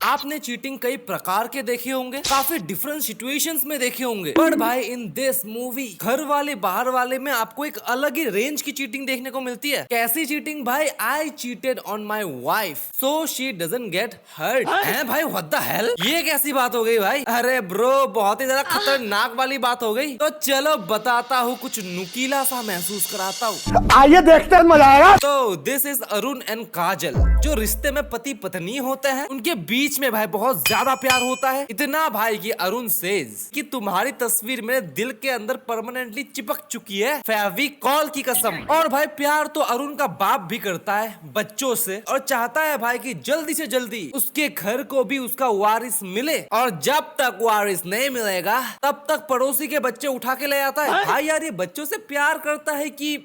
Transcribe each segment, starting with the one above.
आपने चीटिंग कई प्रकार के देखे होंगे, काफी डिफरेंट सिचुएशंस में देखे होंगे, बट भाई इन दिस मूवी घर वाले बाहर वाले में आपको एक अलग ही रेंज की चीटिंग देखने को मिलती है। कैसी चीटिंग भाई? I cheated on my wife so she doesn't get hurt. हैं भाई, व्हाट द हेल, ये कैसी बात हो गई भाई? अरे ब्रो, बहुत ही ज्यादा खतरनाक वाली बात हो गई। तो चलो बताता हूँ, कुछ नुकीला सा महसूस कराता हूँ, आइए देखते हैं, मजा आएगा। तो दिस इज अरुण एंड काजल। जो रिश्ते में पति पत्नी होते हैं, उनके बीच में भाई बहुत ज्यादा प्यार होता है। इतना भाई कि अरुण सेज कि तुम्हारी तस्वीर मेरे दिल के अंदर परमानेंटली चिपक चुकी है, फेविकॉल की कसम। और भाई प्यार तो अरुण का बाप भी करता है बच्चों से, और चाहता है भाई कि जल्दी से जल्दी उसके घर को भी उसका वारिस मिले। और जब तक वारिस नहीं मिलेगा तब तक पड़ोसी के बच्चे उठा के ले आता है। भाई यार, ये बच्चों से प्यार करता है कि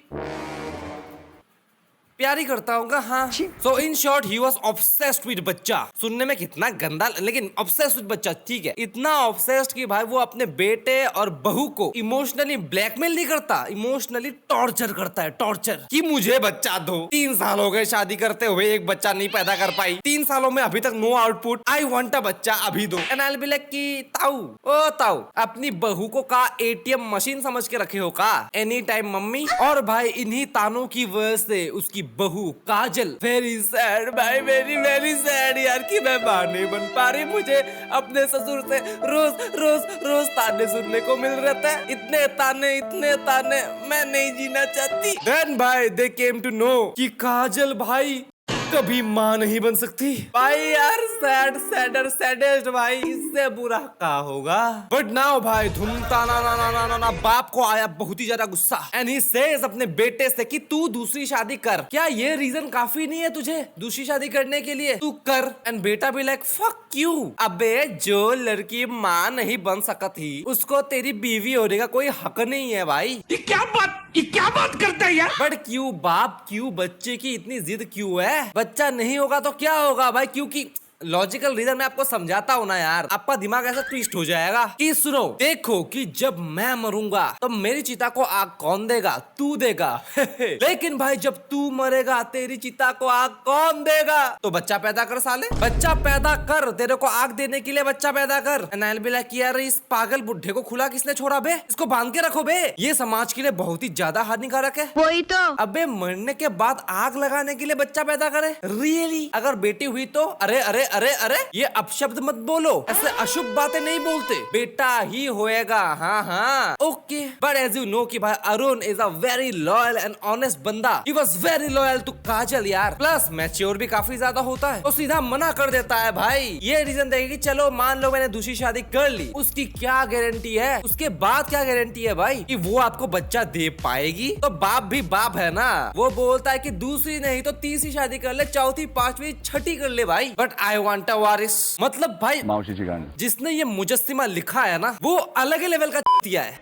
प्यार ही करता होगा। हाँ, so in short he was obsessed with बच्चा। सुनने में कितना गंदा, लेकिन ऑब्सेस्ड विद बच्चा, ठीक है। इतना ऑब्सेस्ड कि भाई वो अपने बेटे और बहू को इमोशनली ब्लैकमेल नहीं करता, इमोशनली टॉर्चर करता है, टॉर्चर कि मुझे बच्चा दो। 3 साल हो गए शादी करते हुए, एक बच्चा नहीं पैदा कर पाई। 3 सालों में अभी तक no output. I want a बच्चा, अभी दो। And I will be like कि ताऊ, ओ ताऊ, अपनी बहू को का एटीएम मशीन समझ के रखे हो का? Any time mummy. और भाई इन्हीं तानों की वजह से उसकी बहू काजल वेरी सैड भाई, वेरी वेरी सैड यार, कि मैं मां नहीं बन पा रही। मुझे अपने ससुर से रोज रोज रोज ताने सुनने को मिल रहता है। इतने ताने मैं नहीं जीना चाहती। देन भाई दे केम टू नो कि काजल भाई कभी मां नहीं बन सकती। भाई यार, सैड सैडर सैडेस्ट भाई, इससे बुरा क्या होगा? बट नाउ भाई धूमता ना बाप को आया बहुत ही ज्यादा गुस्सा, एंड ही सेज अपने बेटे से कि तू दूसरी शादी कर। क्या ये रीजन काफी नहीं है तुझे दूसरी शादी करने के लिए? तू कर। एंड बेटा भी लाइक फक यू। अबे, जो लड़की माँ नहीं बन सकती उसको तेरी बीवी होने का कोई हक नहीं है भाई। ये क्या बात करता है यार? बट क्यों बाप, क्यों बच्चे की इतनी जिद क्यों है? बच्चा नहीं होगा तो क्या होगा भाई? क्योंकि लॉजिकल रीजन मैं आपको समझाता हूँ ना यार, आपका दिमाग ऐसा ट्विस्ट हो जाएगा कि सुनो, देखो कि जब मैं मरूंगा तो मेरी चिता को आग कौन देगा? तू देगा। लेकिन भाई जब तू मरेगा तेरी चिता को आग कौन देगा? तो बच्चा पैदा कर साले, बच्चा पैदा कर, तेरे को आग देने के लिए बच्चा पैदा कर। नाइल बिला कि यार इस पागल बुढ़े को खुला किसने छोड़ा बे? इसको बांध के रखो बे, ये समाज के लिए बहुत ही ज्यादा हानिकारक है। वही तो। अबे मरने के बाद आग लगाने के लिए बच्चा पैदा करे? रियली? अगर बेटी हुई तो अरे अरे अरे अरे, ये अपशब्द मत बोलो, ऐसे अशुभ बातें नहीं बोलते, बेटा ही होएगा। हाँ हाँ, okay. But as you know कि भाई Arun is a very loyal and honest बंदा। He was very loyal to Kajal यार, प्लस मैच्योर भी काफी ज्यादा होता है, तो सीधा मना कर देता है भाई। ये रीजन देगी कि चलो मान लो मैंने दूसरी शादी कर ली, उसकी क्या गारंटी है, उसके बाद क्या गारंटी है भाई कि वो आपको बच्चा दे पाएगी? तो बाप भी बाप है ना, वो बोलता है कि दूसरी नहीं तो तीसरी शादी कर ले, चौथी पांचवी छठी कर ले भाई, बट आई वांट अ वारिस। मतलब भाई जिसने ये मुजस्सिमा लिखा है ना, वो अलग ही लेवल का दिया है।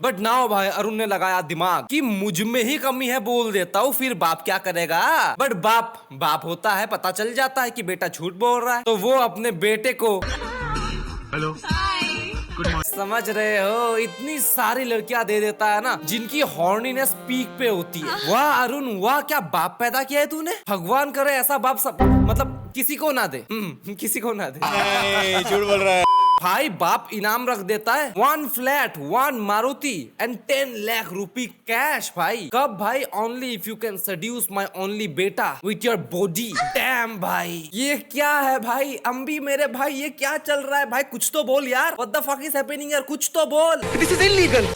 बट नाउ भाई अरुण ने लगाया दिमाग कि मुझ में ही कमी है, बोल देता हूँ, फिर बाप क्या करेगा? बट बाप होता है, पता चल जाता है कि बेटा झूठ बोल रहा है, तो वो अपने बेटे को हेलो समझ रहे हो, इतनी सारी लड़कियां दे देता है ना जिनकी हॉर्नीनेस पीक पे होती है। वाह अरुण वाह, क्या बाप पैदा किया है तूने। भगवान करे ऐसा बाप सब मतलब किसी को ना दे, किसी को ना दे। झूठ बोल रहा है भाई। बाप इनाम रख देता है, 1 flat, 1 Maruti and 10 lakh rupee cash भाई। कब भाई? Only if you can seduces my only बेटा विथ योर बॉडी। डैम भाई, ये क्या है भाई? अम्बी मेरे भाई, ये क्या चल रहा है भाई? कुछ तो बोल यार, what the fuck is happening यार, कुछ तो बोल। This is illegal.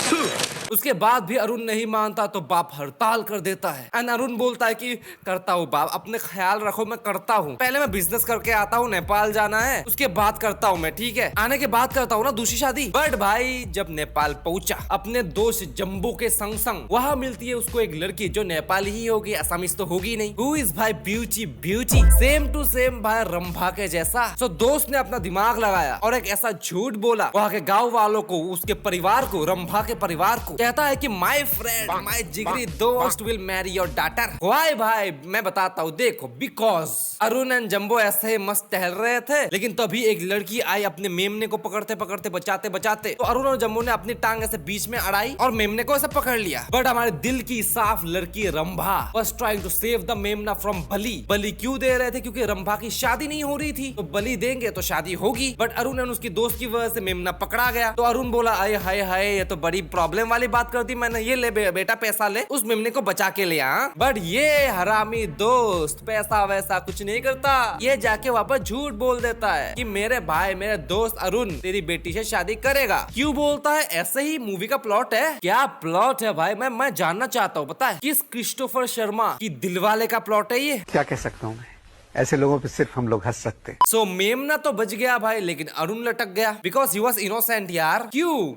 उसके बाद भी अरुण नहीं मानता तो बाप हड़ताल कर देता है, एंड अरुण बोलता है कि करता हूँ बाप, अपने ख्याल रखो, मैं करता हूँ, पहले मैं बिजनेस करके आता हूँ, नेपाल जाना है, उसके बाद करता हूँ मैं, ठीक है? आने के बाद करता हूँ ना दूसरी शादी। बट भाई जब नेपाल पहुंचा अपने दोस्त जम्बो के संग संग, वहाँ मिलती है उसको एक लड़की जो नेपाली ही होगी, असमीज तो होगी नहीं। हु इज भाई ब्यूटी सेम टू सेम भाई रंभा के जैसा। सो दोस्त ने अपना दिमाग लगाया और एक ऐसा झूठ बोला वहाँ के गाँव वालों को, उसके परिवार को, रंभा के परिवार को, कहता है कि माय फ्रेंड माय जिगरी दोस्त will marry your daughter. Why भाई मैं बताता हूँ, देखो बिकॉज अरुण एंड जंबो ऐसे ही मस्त टहल रहे थे, लेकिन तभी एक लड़की आई अपने मेमने को पकड़ते पकड़ते बचाते बचाते, तो अरुण और जंबो ने अपनी टांग ऐसे बीच में अड़ाई और मेमने को ऐसे पकड़ लिया। बट हमारे दिल की साफ लड़की Rambha was trying to save the मेमना फ्रॉम बलि। बलि क्यों दे रहे थे? क्योंकि रंभा की शादी नहीं हो रही थी, तो बलि देंगे तो शादी होगी। बट अरुण एंड उसकी दोस्त की वजह से मेमना पकड़ा गया। तो अरुण बोला आए हाय हाय ये तो बड़ी प्रॉब्लम वाली बात कर दी मैंने, ये ले बेटा पैसा ले, उस मेमने को बचा के ले आ। बट ये हरामी दोस्त पैसा वैसा कुछ नहीं करता, ये जाके वापस झूठ बोल देता है कि मेरे भाई मेरे दोस्त अरुण तेरी बेटी से शादी करेगा। क्यों बोलता है? ऐसे ही मूवी का प्लॉट है। क्या प्लॉट है भाई? मैं जानना चाहता हूँ, पता है किस क्रिस्टोफर शर्मा की दिलवाले का प्लॉट है ये? क्या कह सकता हूँ मैं, ऐसे लोगों पे सिर्फ हम लोग हंस सकते हैं। सो मेमना तो बच गया भाई, लेकिन अरुण लटक गया बिकॉज ही वॉज इनोसेंट यार। क्यों?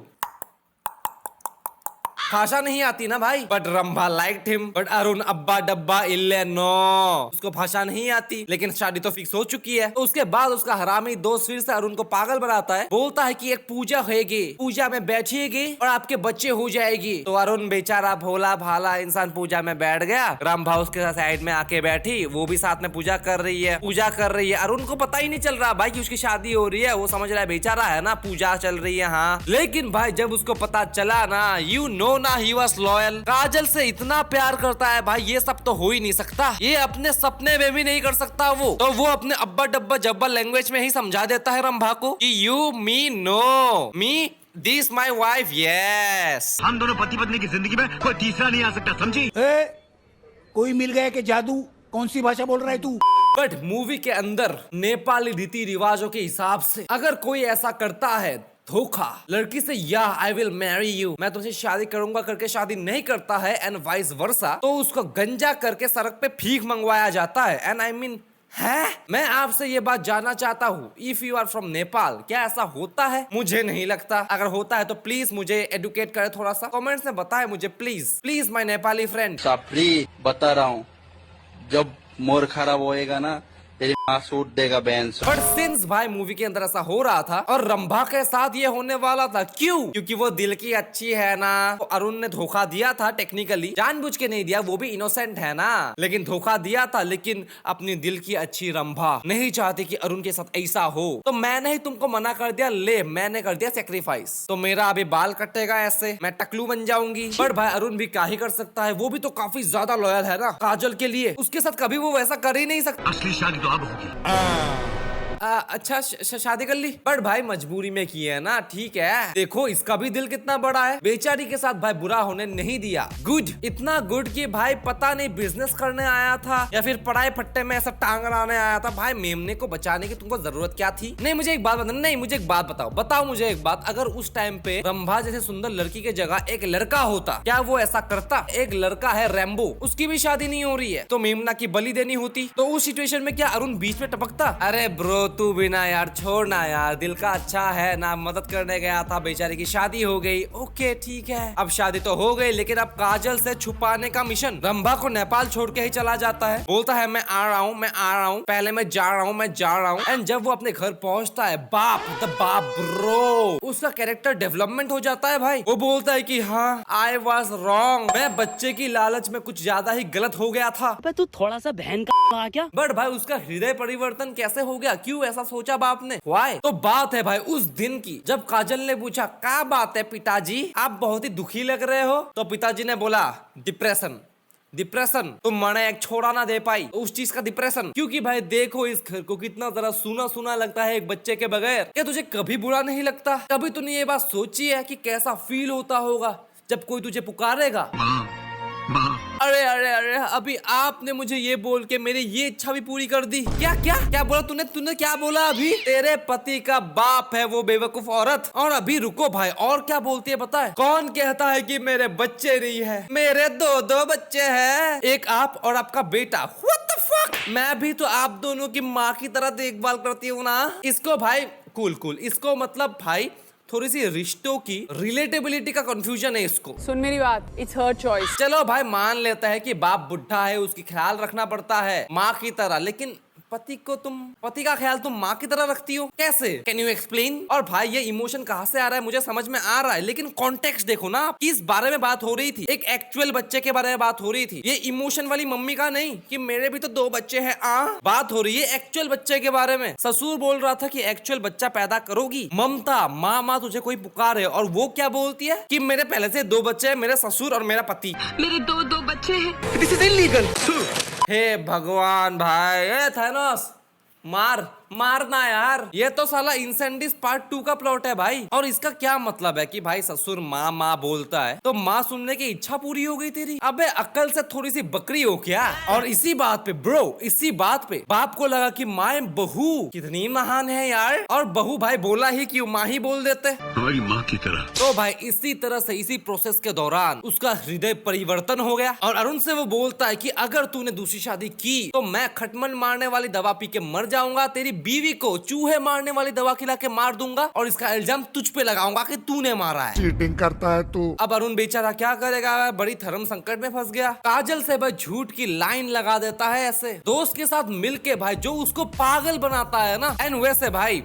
भाषा नहीं आती ना भाई। But Rambha liked him, but Arun अब्बा डब्बा इल्ले नो, उसको भाषा नहीं आती, लेकिन शादी तो फिक्स हो चुकी है। तो उसके बाद उसका हरामी दोस्त फिर से अरुण को पागल बनाता है, बोलता है कि एक पूजा होगी, पूजा में बैठिएगी और आपके बच्चे हो जाएगी। तो अरुण बेचारा भोला भाला इंसान पूजा में बैठ गया, रंभा उसके साथ साइड में आके बैठी, वो भी साथ में पूजा कर रही है। अरुण को पता ही नहीं चल रहा भाई कि उसकी शादी हो रही है, वो समझ रहा है बेचारा है ना पूजा चल रही है। हाँ, लेकिन भाई जब उसको पता चला ना, यू नो ना, ही वॉज लॉयल, काजल से इतना प्यार करता है भाई, ये सब तो हो ही नहीं सकता, ये अपने सपने में भी नहीं कर सकता वो। तो वो अपने अब्बा डब्बा जब्बा लैंग्वेज में ही समझा देता है रंभा को कि you me know me this my wife, yes. हम दोनों पति पत्नी की जिंदगी में कोई तीसरा नहीं आ सकता, समझी? कोई मिल गया कि जादू? कौन सी भाषा बोल रहा है तू? बट मूवी के अंदर नेपाली रीति रिवाजों के हिसाब से अगर कोई ऐसा करता है धोखा लड़की से, या आई विल मैरी यू, मैं तुमसे शादी करूंगा करके शादी नहीं करता है एंड वाइस वर्सा, तो उसको गंजा करके सड़क पे भीख मंगवाया जाता है। एंड आई मीन है, मैं आपसे ये बात जानना चाहता हूँ, if you are from Nepal, क्या ऐसा होता है? मुझे नहीं लगता। अगर होता है तो प्लीज मुझे एडुकेट करे, थोड़ा सा कमेंट्स में बताए मुझे प्लीज माय नेपाली फ्रेंड। साफरी बता रहा हूँ, जब मोर खराब होएगा ना तेरी माँ सूट देगा बहन। बट सिंस भाई मूवी के अंदर ऐसा हो रहा था और रंभा के साथ ये होने वाला था, क्यों? क्योंकि वो दिल की अच्छी है ना, तो अरुण ने धोखा दिया था, टेक्निकली जानबूझ के नहीं दिया, वो भी इनोसेंट है ना, लेकिन धोखा दिया था। लेकिन अपनी दिल की अच्छी रंभा नहीं चाहती कि अरुण के साथ ऐसा हो, तो मैंने ही तुमको मना कर दिया, ले मैंने कर दिया सेक्रीफाइस, तो मेरा अभी बाल कटेगा ऐसे, मैं टकलू बन जाऊंगी। बट भाई अरुण भी क्या ही कर सकता है, वो भी तो काफी ज्यादा लॉयल है ना काजल के लिए, उसके साथ कभी वो वैसा कर ही नहीं सकता। असली शादी तो अब होगी। अच्छा शादी कर ली, बट भाई मजबूरी में की है ना, ठीक है। देखो इसका भी दिल कितना बड़ा है, बेचारी के साथ भाई बुरा होने नहीं दिया। गुड, इतना गुड कि भाई पता नहीं बिजनेस करने आया था या फिर पढ़ाई फट्टे में ऐसा टांग अड़ाने आया था। भाई मेमने को बचाने की तुमको जरूरत क्या थी? नहीं मुझे एक बात बताओ मुझे एक बात, अगर उस टाइम पे रंभा जैसे सुंदर लड़की के जगह एक लड़का होता, क्या वो ऐसा करता? एक लड़का है रैम्बो, उसकी भी शादी नहीं हो रही है, तो मेमना की बलि देनी होती, तो उस सिचुएशन में क्या अरुण बीच में टपकता? अरे ब्रो तू भी ना यार, छोड़ना यार, दिल का अच्छा है ना, मदद करने गया था, बेचारी की शादी हो गई, ओके ठीक है, अब शादी तो हो गई, लेकिन अब काजल से छुपाने का मिशन, रंभा को नेपाल छोड़ के ही चला जाता है, बोलता है मैं आ रहा हूँ, पहले मैं जा रहा हूँ। एंड जब वो अपने घर पहुंचता है, बाप ब्रो, उसका कैरेक्टर डेवलपमेंट हो जाता है भाई। वो बोलता है कि हाँ आई वॉज रॉन्ग, मैं बच्चे की लालच में कुछ ज्यादा ही गलत हो गया था। तू थोड़ा सा बहन का क्या? बट भाई उसका हृदय परिवर्तन कैसे हो गया? क्यों ऐसा सोचा बाप ने? वाई? तो बात है भाई उस दिन की, जब काजल ने पूछा क्या बात है पिताजी, आप बहुत ही दुखी लग रहे हो, तो पिताजी ने बोला डिप्रेशन, तुम मने एक छोड़ा ना दे पाई, तो उस चीज का डिप्रेशन। क्योंकि भाई देखो इस घर को कितना जरा सूना सूना लगता है एक बच्चे के बगैर। क्या तुझे कभी बुरा नहीं लगता? कभी तूने ये बात सोची है कि कैसा फील होता होगा जब कोई तुझे पुकारेगा? अरे अभी आपने मुझे ये बोल के मेरी ये इच्छा भी पूरी कर दी। क्या बोला तूने क्या बोला अभी? तेरे पति का बाप है वो बेवकूफ औरत। और अभी रुको भाई, और क्या बोलती है पता है? कौन कहता है कि मेरे बच्चे नहीं है? मेरे दो बच्चे हैं, एक आप और आपका बेटा। What the fuck? मैं भी तो आप दोनों की माँ की तरह देखभाल करती हूँ ना। इसको भाई कूल, इसको मतलब भाई थोड़ी सी रिश्तों की रिलेटेबिलिटी का कंफ्यूजन है इसको। सुन मेरी बात, इट्स हर चॉइस। चलो भाई मान लेता है कि बाप बुढ़ा है, उसकी ख्याल रखना पड़ता है माँ की तरह, लेकिन पति का ख्याल तुम माँ की तरह रखती हो कैसे? Can you explain? और भाई ये इमोशन कहाँ से आ रहा है मुझे समझ में आ रहा है, लेकिन कॉन्टेक्स्ट देखो ना, किस बारे में बात हो रही थी? एक एक्चुअल बच्चे के बारे में बात हो रही थी, ये इमोशन वाली मम्मी का नहीं कि मेरे भी तो 2 बच्चे हैं। बात हो रही है एक्चुअल बच्चे के बारे में। ससुर बोल रहा था कि एक्चुअल बच्चा पैदा करोगी। ममता, माँ तुझे कोई पुकारे, और वो क्या बोलती है कि मेरे पहले से 2 बच्चे हैं, मेरे ससुर और मेरा पति, मेरे दो बच्चे हैं। This is illegal. हे भगवान भाई, थानोस मारना यार, ये तो साला इंसेंडिस पार्ट 2 का प्लॉट है भाई। और इसका क्या मतलब है कि भाई ससुर माँ बोलता है तो माँ सुनने की इच्छा पूरी हो गई तेरी? अबे अक्ल से थोड़ी सी बकरी हो क्या? और इसी बात पे ब्रो, इसी बात पे बाप को लगा कि माँ बहू कितनी महान है यार, और बहू भाई बोला ही कि माँ ही बोल देते हमारी माँ की तरह। तो भाई इसी तरह से इसी प्रोसेस के दौरान उसका हृदय परिवर्तन हो गया, और अरुण से वो बोलता है कि अगर तूने दूसरी शादी की तो मैं खटमल मारने वाली दवा पी के मर जाऊंगा, तेरी बीवी को चूहे मारने वाली दवा खिला के मार दूंगा, और इसका इल्जाम तुझ पे लगाऊंगा कि तूने मारा है। चीटिंग करता है तू। अब अरुण बेचारा क्या करेगा, बड़ी धर्म संकट में फंस गया। काजल से भाई झूठ की लाइन लगा देता है ऐसे दोस्त के साथ मिलके भाई, जो उसको पागल बनाता है ना। एंड वैसे भाई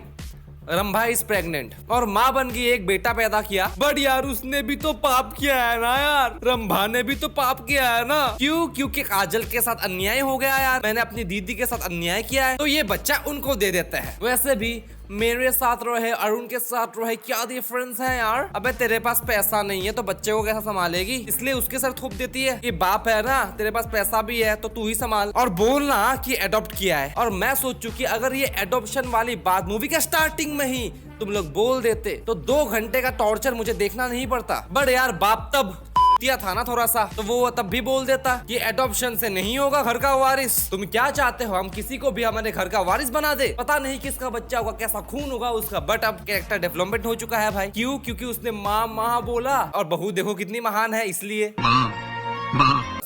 रंभा इज प्रेग्नेंट और माँ बन गई, एक बेटा पैदा किया। बट यार उसने भी तो पाप किया है ना यार, रंभा ने भी तो पाप किया है ना। क्यों? क्योंकि काजल के साथ अन्याय हो गया यार, मैंने अपनी दीदी के साथ अन्याय किया है, तो ये बच्चा उनको दे देता है। वैसे भी मेरे साथ रहे, अरुण के साथ रहे, क्या डिफरेंस है यार? अबे तेरे पास पैसा नहीं है तो बच्चे को कैसा संभालेगी, इसलिए उसके सर थोप देती है कि बाप है ना, तेरे पास पैसा भी है तो तू ही संभाल, और बोलना कि एडॉप्ट किया है। और मैं सोचूं कि अगर ये एडॉप्शन वाली बात मूवी के स्टार्टिंग में ही तुम लोग बोल देते तो 2 घंटे का टॉर्चर मुझे देखना नहीं पड़ता। बट यार बाप तब दिया था ना थोड़ा सा, तो वो तब भी बोल देता कि एडॉप्शन से नहीं होगा घर का वारिस। तुम क्या चाहते हो, हम किसी को भी हमारे घर का वारिस बना दे? पता नहीं किसका बच्चा होगा, कैसा खून होगा उसका, बट अब कैरेक्टर डेवलपमेंट हो चुका है भाई। क्यों? क्योंकि उसने माँ बोला, और बहू देखो कितनी महान है इसलिए।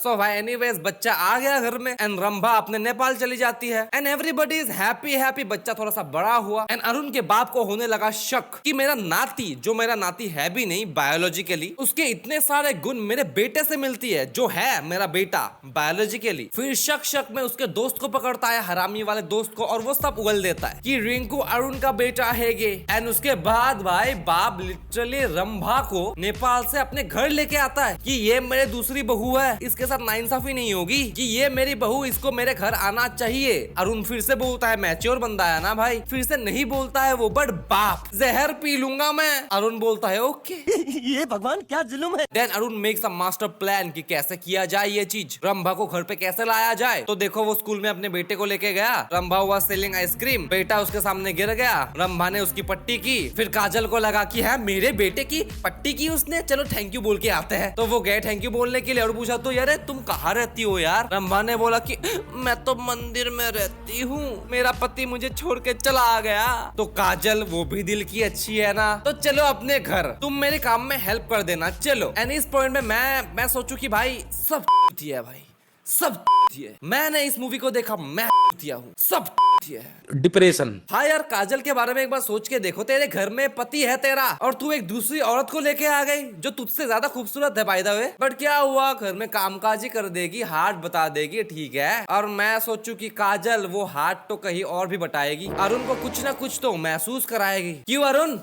सो भाई एनीवेज बच्चा आ गया घर में, एंड रंभा अपने नेपाल चली जाती है, एंड एवरीबॉडी इज हैप्पी। बच्चा थोड़ा सा बड़ा हुआ, एंड अरुण के बाप को होने लगा शक कि मेरा नाती, जो मेरा नाती है भी नहीं बायोलॉजिकली, उसके इतने सारे गुण मेरे बेटे से मिलती है जो है मेरा बेटा बायोलॉजिकली। फिर शक में उसके दोस्त को पकड़ता है, हरामी वाले दोस्त को, और वो सब उगल देता है कि रिंकू अरुण का बेटा है गे। एंड उसके बाद भाई बाप लिटरली रंभा को नेपाल से अपने घर लेके आता है कि ये मेरे दूसरी बहू है, इसके साथ नाइंसाफी नहीं होगी, कि ये मेरी बहू, इसको मेरे घर आना चाहिए। अरुण फिर से बोलता है, मैच्योर बंदा है ना भाई, फिर से नहीं बोलता है वो, बट बाप जहर पी लूंगा मैं। अरुण बोलता है ओके। ये भगवान क्या जुल्म है। Then Arun makes a master plan कि कैसे किया जाए ये चीज, रंभा को घर पे कैसे लाया जाए। तो देखो वो स्कूल में अपने बेटे को लेके गया, रंभा हुआ सेलिंग आइसक्रीम, बेटा उसके सामने गिर गया, रंभा ने उसकी पट्टी की, फिर काजल को लगा कि है मेरे बेटे की पट्टी की उसने, चलो थैंक यू बोल के आते हैं। तो वो गए थैंक यू बोलने के लिए, और पूछा तो यार तुम कहाँ रहती हो यार? रंभा ने बोला कि मैं तो मंदिर में रहती हूँ, मेरा पति मुझे छोड़ के चला गया। तो काजल वो भी दिल की अच्छी है ना, तो चलो अपने घर, तुम मेरे काम में हेल्प कर देना चलो। एंड इस पॉइंट में मैं सोचू कि भाई सब है भाई, सब है। मैंने इस मूवी को देखा, मैं दिया हूँ, सब है। डिप्रेशन। हाँ यार काजल के बारे में एक बार सोच के देखो, तेरे घर में पति है तेरा, और तू एक दूसरी औरत को लेके आ गई जो तुझसे ज्यादा खूबसूरत है बाय द वे, बट क्या हुआ, घर में कामकाज ही कर देगी, हार्ट बता देगी, ठीक है। और मैं सोचू कि काजल वो हार्ट तो कहीं और भी बताएगी, अरुण को कुछ ना कुछ तो महसूस कराएगी। क्यों अरुण?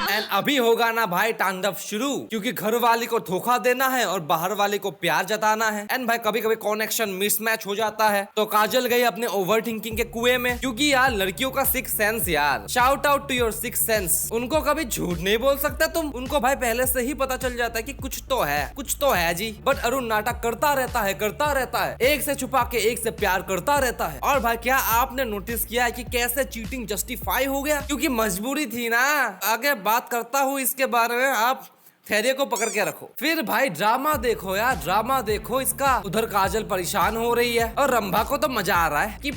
एंड अभी होगा ना भाई तांडव शुरू, क्योंकि घर वाली को धोखा देना है और बाहर वाले को प्यार जताना है। एंड भाई कभी कभी कनेक्शन मिसमैच हो जाता है, तो काजल गई अपने ओवर थिंकिंग के कुएं में, क्योंकि यार लड़कियों का सिक्स सेंस यार, shout out to your six sense, उनको कभी झूठ नहीं बोल सकता तुम, उनको भाई पहले से ही पता चल जाता है कि कुछ तो है जी। बट अरुण नाटक करता रहता है, एक से छुपा के एक से प्यार करता रहता है। और भाई क्या आपने नोटिस किया है कि कैसे चीटिंग जस्टिफाई हो गया, क्योंकि मजबूरी थी ना। आगे बात करता हूँ इसके बारे में, आप थैरे को पकड़ के रखो। फिर भाई ड्रामा देखो यार, ड्रामा देखो इसका। उधर काजल परेशान हो रही है और रंभा को तो मजा आ रहा है कि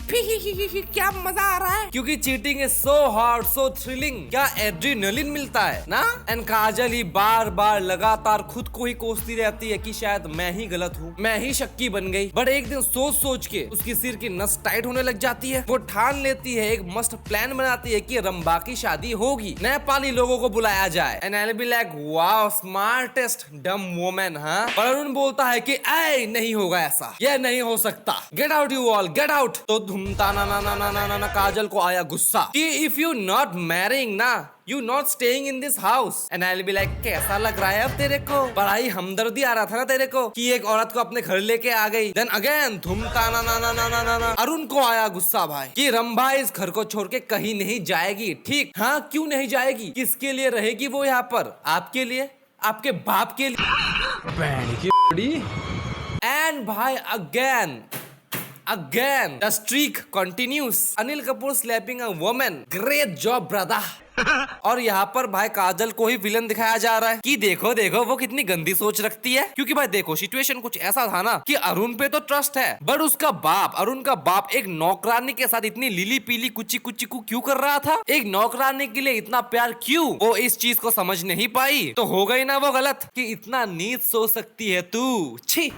क्या मजा आ रहा है, क्योंकि cheating is so hard, so thrilling, क्या एड्रेनलिन मिलता है ना। एंड काजल ही बार बार लगातार खुद को ही कोसती रहती है कि शायद मैं ही गलत हूँ, मैं ही शक्की बन गई। बट एक दिन सोच के उसकी सिर की नस टाइट होने लग जाती है, वो ठान लेती है, एक मस्त प्लान बनाती है कि रंभा की शादी होगी, नेपाली लोगों को बुलाया जाए। And I will be like wow smartest डम वुमेन, हाँ। पर अरुण बोलता है कि ऐ नहीं होगा ऐसा, ये नहीं हो सकता, get out you all, get out. तो धूमता ना काजल को आया गुस्सा कि इफ यू नॉट मैरिंग ना, you not staying in this house. And I be like, कैसा लग रहा है अब तेरे को? बड़ा हमदर्दी आ रहा था ना तेरे को कि एक औरत को अपने घर लेके आ गई। देन अगेन धूमता ना अरुण को आया गुस्सा भाई कि रंभा इस घर को छोड़ के कहीं नहीं जाएगी। ठीक, हाँ, क्यों नहीं जाएगी? किसके लिए रहेगी वो यहाँ पर? आपके लिए, आपके बाप के लिए। एंड भाई again the streak continuous. Anil Kapoor slapping a woman, great job brother. और यहाँ पर भाई काजल को ही विलन दिखाया जा रहा है कि देखो देखो वो कितनी गंदी सोच रखती है। क्योंकि भाई देखो सिचुएशन कुछ ऐसा था ना कि अरुण पे तो ट्रस्ट है, बट उसका बाप, अरुण का बाप एक नौकरानी के साथ इतनी लीली पीली कुची कुची को क्यों कर रहा था? एक नौकरानी के लिए इतना प्यार क्यों? वो इस चीज को समझ नहीं पाई तो हो गई ना वो गलत कि इतना नीच सोच सकती है तू। छी।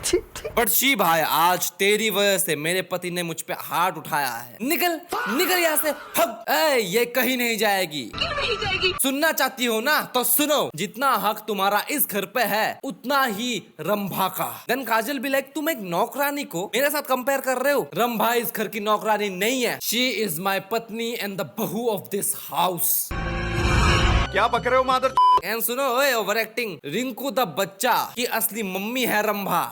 बट शी भाई, आज तेरी वजह से मेरे पति ने मुझ पे हाथ उठाया है। निकल निकल यहाँ से, हक। ये कहीं नहीं जाएगी। नहीं जाएगी। सुनना चाहती हो ना तो सुनो, जितना हक तुम्हारा इस घर पे है उतना ही रंभा का। देन काजल भी लाइक, तुम एक नौकरानी को मेरे साथ कंपेयर कर रहे हो? रंभा इस घर की नौकरानी नहीं है, शी इज माई पत्नी एंड द बहू ऑफ दिस हाउस। क्या बक रहे हो मादर? एंड सुनो, ओवर एक्टिंग, रिंकू द बच्चा की असली मम्मी है रंभा।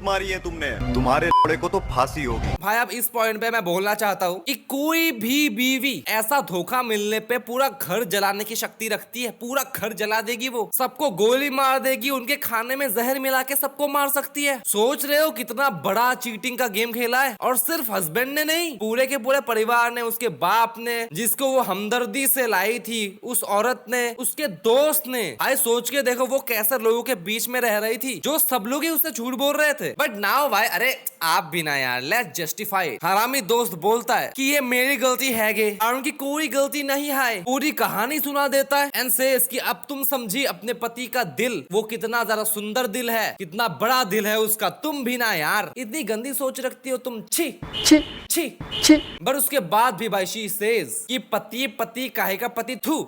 मारी है तुमने, तुम्हारे लोड़े को तो फांसी होगी। भाई अब इस पॉइंट पे मैं बोलना चाहता हूँ कि कोई भी बीवी ऐसा धोखा मिलने पे पूरा घर जलाने की शक्ति रखती है। पूरा घर जला देगी, वो सबको गोली मार देगी, उनके खाने में जहर मिला के सबको मार सकती है। सोच रहे हो कितना बड़ा चीटिंग का गेम खेला है? और सिर्फ हस्बैंड ने नहीं, पूरे के पूरे परिवार ने, उसके बाप ने, जिसको वो हमदर्दी से लाई थी, उस औरत ने, उसके दोस्त ने। भाई सोच के देखो वो कैसे लोगों के बीच में रह रही थी, जो सब लोग ही उससे झूठ बोल रहे थे। बट नाउ भाई, अरे आप भी ना यार, लेट्स जस्टिफाई। हरामी दोस्त बोलता है कि ये मेरी गलती है गे, और उनकी कोई गलती नहीं है। पूरी कहानी सुना देता है एंड सेज कि अब तुम समझी अपने पति का दिल, वो कितना ज्यादा सुंदर दिल है, कितना बड़ा दिल है उसका। तुम भी ना यार इतनी गंदी सोच रखती हो तुम। छी छी छी छी। बट उसके बाद भी भाई शी सेज कि पति पति काहे का पति, थू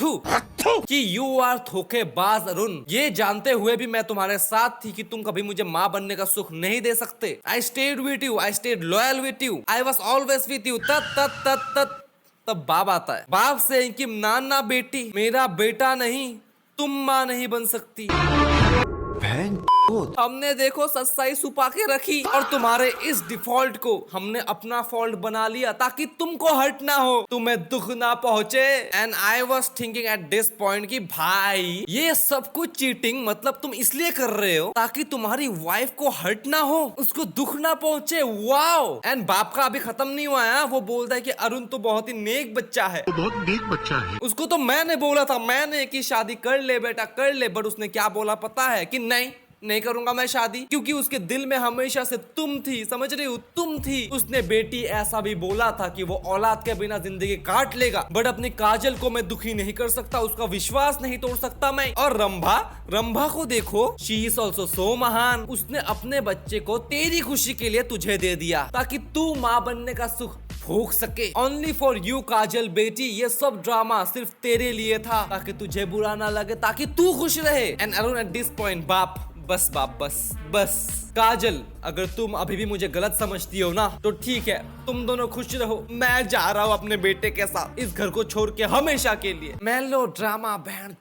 थू कि यू आर धोखेबाज अरुण। ये जानते हुए भी मैं तुम्हारे साथ थी कि तुम कभी मुझे माँ बनने का सुख नहीं दे सकते। I stayed with you, I stayed loyal with you, I was always with you. तब बाप आता है। बाप से कि नाना बेटी, मेरा बेटा नहीं, तुम माँ नहीं बन सकती। हमने देखो सच्चाई छुपा के रखी और तुम्हारे इस डिफॉल्ट को हमने अपना फॉल्ट बना लिया ताकि तुमको हर्ट ना हो, तुम्हें दुख ना पहुंचे। And I was thinking at this point कि भाई ये सब कुछ चीटिंग मतलब तुम इसलिए कर रहे हो ताकि तुम्हारी वाइफ को हर्ट ना हो, उसको दुख ना पहुंचे। वाओ। एंड बाप का अभी खत्म नहीं हुआ है, वो बोलता है कि अरुण तो बहुत ही नेक बच्चा है, तो बहुत नेक बच्चा है। उसको तो मैंने बोला था, मैंने कि शादी कर ले बेटा कर ले, बट उसने क्या बोला पता है कि नहीं करूंगा मैं शादी, क्योंकि उसके दिल में हमेशा से तुम थी। समझ रही हो, तुम थी। उसने बेटी ऐसा भी बोला था कि वो औलाद के बिना जिंदगी काट लेगा, बट अपनी काजल को मैं दुखी नहीं कर सकता, उसका विश्वास नहीं तोड़ सकता मैं। और रंभा को देखो, शी इज ऑल्सो सो महान। उसने अपने बच्चे को तेरी खुशी के लिए तुझे दे दिया ताकि तू माँ बनने का सुख भोग सके। ओनली फॉर यू काजल बेटी, ये सब ड्रामा सिर्फ तेरे लिए था ताकि तुझे बुरा ना लगे, ताकि तू खुश रहे। And Arun at this point, बाप बस बाप बस काजल, अगर तुम अभी भी मुझे गलत समझती हो ना तो ठीक है, तुम दोनों खुश रहो, मैं जा रहा हूँ अपने बेटे के साथ इस घर को छोड़ के हमेशा के लिए। मेलो ड्रामा बहन,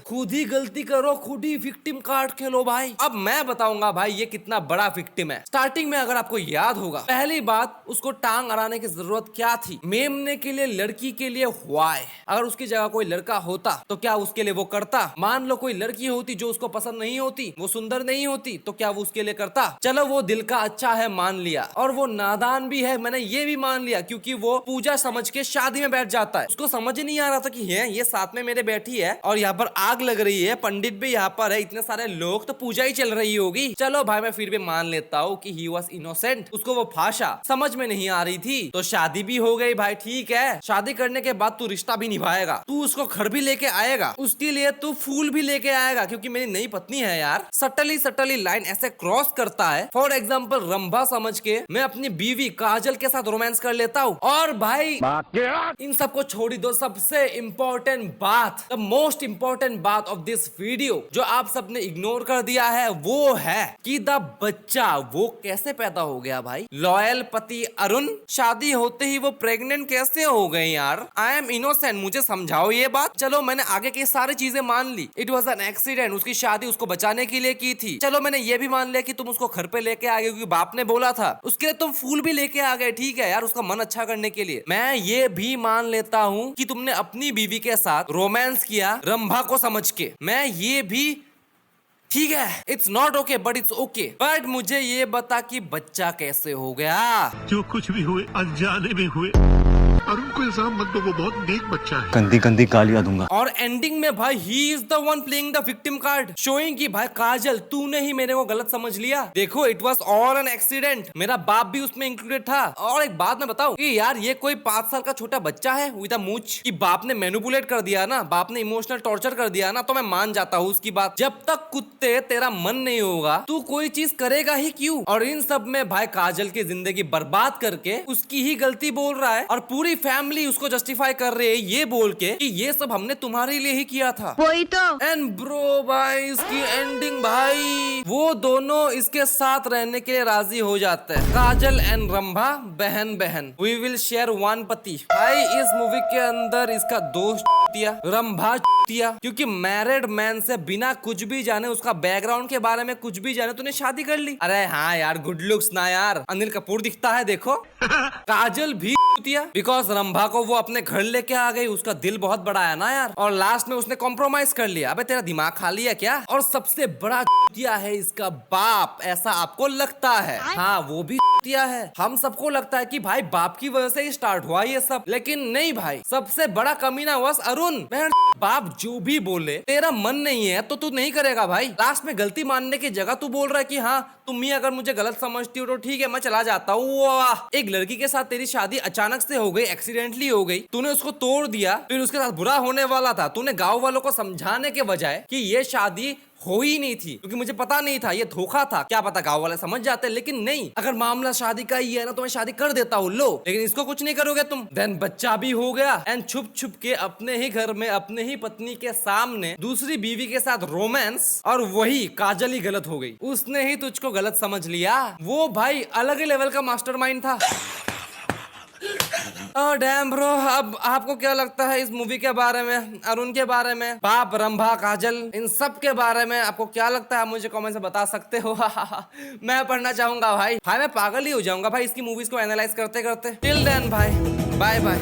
खुद ही गलती करो, खुद ही विक्टिम कार्ड खेलो भाई। अब मैं बताऊंगा भाई ये कितना बड़ा विक्टिम है। स्टार्टिंग में अगर आपको याद होगा, पहली बात उसको टांग अड़ाने की जरूरत क्या थी? मेमने के लिए, लड़की के लिए व्हाई? अगर उसकी जगह कोई लड़का होता तो क्या उसके लिए वो करता? मान लो कोई लड़की होती जो उसको पसंद नहीं होती, वो सुंदर नहीं होती, तो क्या वो उसके लिए करता? चलो वो दिल का अच्छा है मान लिया, और वो नादान भी है मैंने ये भी मान लिया, क्योंकि वो पूजा समझ के शादी में बैठ जाता है। उसको समझ ही नहीं आ रहा था कि ये साथ में मेरे बैठी है और यहाँ पर आग लग रही है, पंडित भी यहाँ पर है, इतने सारे लोग, तो पूजा ही चल रही होगी। चलो भाई मैं फिर भी मान लेता हूँ कि ही वॉज इनोसेंट, उसको वो भाषा समझ में नहीं आ रही थी, तो शादी भी हो गई भाई। ठीक है, शादी करने के बाद तू रिश्ता भी निभाएगा, तू उसको घर भी लेके आएगा, उसके लिए तू फूल भी लेके आएगा, क्योंकि मेरी नई पत्नी है यार। सटली लाइन ऐसे क्रॉस करता है। फॉर एग्जाम्पल रंभा समझ के मैं अपनी बीवी काजल के साथ रोमांस कर लेता हूँ। और भाई इन सबको छोड़ी दो, सबसे इम्पोर्टेंट बात, द मोस्ट इम्पोर्टेंट इम्पोर्टेंट बात ऑफ दिस वीडियो जो आप सबने इग्नोर कर दिया है वो है कि द बच्चा वो कैसे पैदा हो गया भाई। लॉयल पति अरुण शादी होते ही वो प्रेग्नेंट कैसे हो गए यार। आई एम इनोसेंट, मुझे समझाओ ये बात। चलो मैंने आगे की सारी चीजें मान ली, इट वॉज एन एक्सीडेंट, उसकी शादी उसको बचाने के लिए की थी। चलो मैंने ये भी मान लिया कि तुम उसको घर पे लेके आ गए क्योंकि बाप ने बोला था। उसके लिए तुम फूल भी लेके आ गए, ठीक है यार, उसका मन अच्छा करने के लिए। मैं ये भी मान लेता हूँ कि तुमने अपनी बीवी के साथ रोमांस किया रंभा को समझ के, मैं ये भी ठीक है, it's not okay but it's okay. But मुझे ये बता कि बच्चा कैसे हो गया। जो कुछ भी हुए अनजाने में हुए। अरुण को इल्जाम मत दो, वो बहुत नेक बच्चा है। गंदी गंदी गालियां दूंगा। और एंडिंग में भाई he is the one playing the victim card, showing कि भाई काजल तूने ही मेरे को गलत समझ लिया। देखो it was all an accident, मेरा बाप भी उसमें इंक्लूडेड था। और एक बात मैं बताऊं कि यार ये कोई 5 साल का छोटा बच्चा है विद अ मूंछ कि बाप ने मैनिपुलेट कर दिया ना, बाप ने इमोशनल टॉर्चर कर दिया ना, तो मैं मान जाता हूँ उसकी बात। जब तक कुत्ते तेरा मन नहीं होगा तू कोई चीज करेगा ही क्यों। और इन सब में भाई काजल की जिंदगी बर्बाद करके उसकी ही गलती बोल रहा है और पूरी फैमिली उसको जस्टिफाई कर रही है ये बोल के कि ये सब हमने तुम्हारे लिए ही किया था। वही तो। एंड ब्रो भाई इसकी एंडिंग भाई वो दोनों इसके साथ रहने के लिए राजी हो जाते हैं। काजल एंड रंभा बहन बहन, वी विल शेयर वन पति। भाई इस मूवी के अंदर इसका दोस्त रंभा क्योंकि मैरिड मैन से बिना कुछ भी जाने, उसका बैकग्राउंड के बारे में कुछ भी जाने, तूने शादी कर ली। अरे हाँ यार, गुड लुक्स ना यार, अनिल कपूर दिखता है देखो। काजल भी बिकॉज रंभा को वो अपने घर लेके आ गई, उसका दिल बहुत बड़ा है ना यार, और लास्ट में उसने कॉम्प्रोमाइज कर लिया। अबे तेरा दिमाग खाली है क्या। और सबसे बड़ा है इसका बाप, ऐसा आपको लगता है। हाँ वो भी है, हम सबको लगता है कि भाई बाप की वजह से ही स्टार्ट हुआ ये सब, लेकिन नहीं भाई, सबसे बड़ा कमीना हुआ अरुण। बाप जो भी बोले तेरा मन नहीं है तो तू नहीं करेगा भाई। लास्ट में गलती मानने की जगह तू बोल रहा है कि हाँ तुम ही अगर मुझे गलत समझती हो तो ठीक है मैं चला जाता हूँ। एक लड़की के साथ तेरी शादी अचानक से हो गई, एक्सीडेंटली हो गई, तूने उसको तोड़ दिया, फिर उसके साथ बुरा होने वाला था, तूने गाँव वालों को समझाने के बजाय कि ये शादी हो ही नहीं थी क्योंकि मुझे पता नहीं था, ये धोखा था, क्या पता गांव वाले समझ जाते। लेकिन नहीं, अगर मामला शादी का ही है ना तो मैं शादी कर देता हूँ, लो। लेकिन इसको कुछ नहीं करोगे तुम। देन बच्चा भी हो गया एंड छुप छुप के अपने ही घर में अपने ही पत्नी के सामने दूसरी बीवी के साथ रोमांस, और वही काजल ही गलत हो गई, उसने ही तुझको गलत समझ लिया। वो भाई अलग ही लेवल का मास्टरमाइंड था। ओह डैम ब्रो, अब आपको क्या लगता है इस मूवी के बारे में, अरुण के बारे में, बाप, रंभा, काजल, इन सब के बारे में आपको क्या लगता है, मुझे कमेंट से बता सकते हो। मैं पढ़ना चाहूंगा भाई मैं पागल ही हो जाऊंगा भाई इसकी मूवीज को एनालाइज करते करते। टिल देन भाई, बाय बाय।